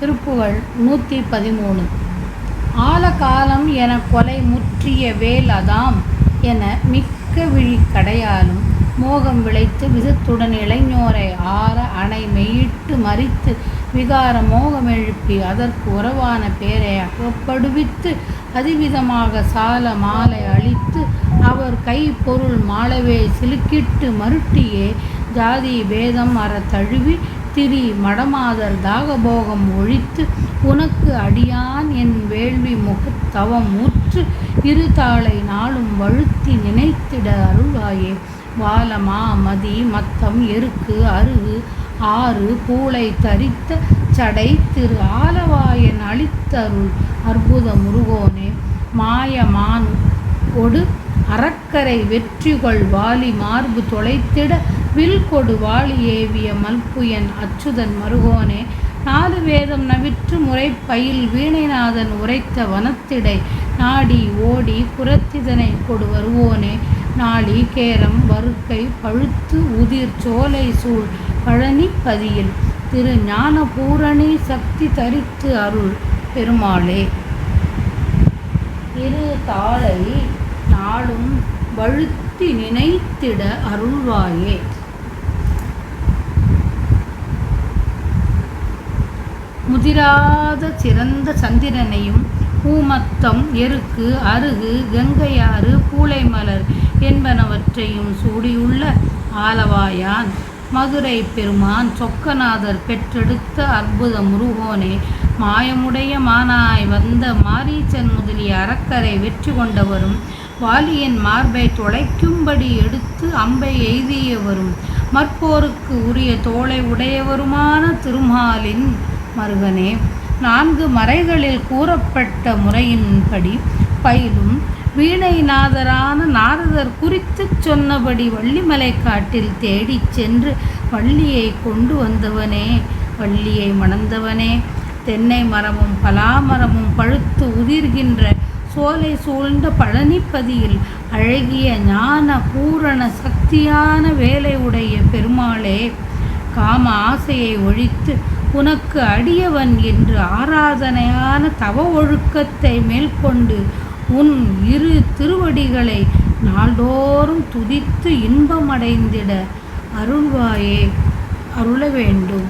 திருப்புகழ் 113. ஆலகாலம் என கொலை முற்றிய வேல் அதாம் என மிக்க விழி கடையாலும் மோகம் விளைத்து விதத்துடன் இளைஞரை ஆற அணை மெய்யிட்டு மறித்து விகார மோகமெழுப்பி அதற்கு உறவான பேரை அகப்படுவித்து அதிவிதமாக சால மாலை அளித்து அவர் கை பொருள் மாளவே சிலுக்கிட்டு மருட்டியே ஜாதி பேதம் அற தழுவி திரி மடமாதர் தாகபோகம் ஒழித்து உனக்கு அடியான் என் வேள்வி முகத்தவம் ஊற்று இரு தாளை நாளும் வழுத்தி நினைத்திட அருள்வாயே. வாலமா மதி மத்தம் எருக்கு அருகு ஆறு பூளை தரித்த சடை திரு ஆலவாயன் அளித்தருள் அற்புத முருகோனே. மாயமான் ஒடு அறக்கரை வெற்றிகொள் வாலி மார்பு தொலைத்திட வில் கொடு வாலி ஏவிய மல்புயன் அச்சுதன் மருகோனே. நாலு வேதம் நவிற்று முறைப்பயில் வீணைநாதன் உரைத்த வனத்திடை நாடி ஓடி புறத்திதனை கொடு வருவோனே. நாளி கேரம் வருக்கை பழுத்து உதிர் சோலை சூழ் பழனி பதியில் திரு ஞான பூரணி சக்தி தரித்து அருள் பெருமாளே. இரு தாளை நாளும் வழுத்தி நினைத்திட அருள்வாயே. முதிராத சிறந்த சந்திரனையும் பூமத்தம் எருக்கு அருகு கங்கையாறு பூளை மலர் என்பனவற்றையும் சூடியுள்ள ஆலவாயான் மதுரை பெருமான் சொக்கநாதர் பெற்றெடுத்த அற்புத முருகோனே. மாயமுடைய மானாய் வந்த மாரீச்சன் முதலிய அறக்கரை வெற்றி கொண்டவரும் வாலியின் மார்பை தொலைக்கும்படி எடுத்து அம்பை எய்தியவரும் மற்போருக்கு உரிய தோளை உடையவருமான திருமாலின் மருகனே. நான்கு மறைகளில் கூறப்பட்ட முறையின்படி பயிலும் வீணைநாதரான நாரதர் குறித்து சொன்னபடி வள்ளிமலை காட்டில் தேடிச் சென்று வள்ளியை கொண்டு வந்தவனே. வள்ளியை மணந்தவனே. தென்னை மரமும் பலாமரமும் பழுத்து உதிர்கின்ற சோலை சூழ்ந்த பழனிப்பதியில் அழகிய ஞான பூரண சக்தியான வேலை உடைய பெருமாளே. காம ஆசையை ஒழித்து உனக்கு அடியவன் என்று ஆராதனையான தவ ஒழுக்கத்தை மேற்கொண்டு உன் இரு திருவடிகளை நாள்தோறும் துதித்து இன்பமடைந்திட அருள்வாயே, அருள வேண்டும்.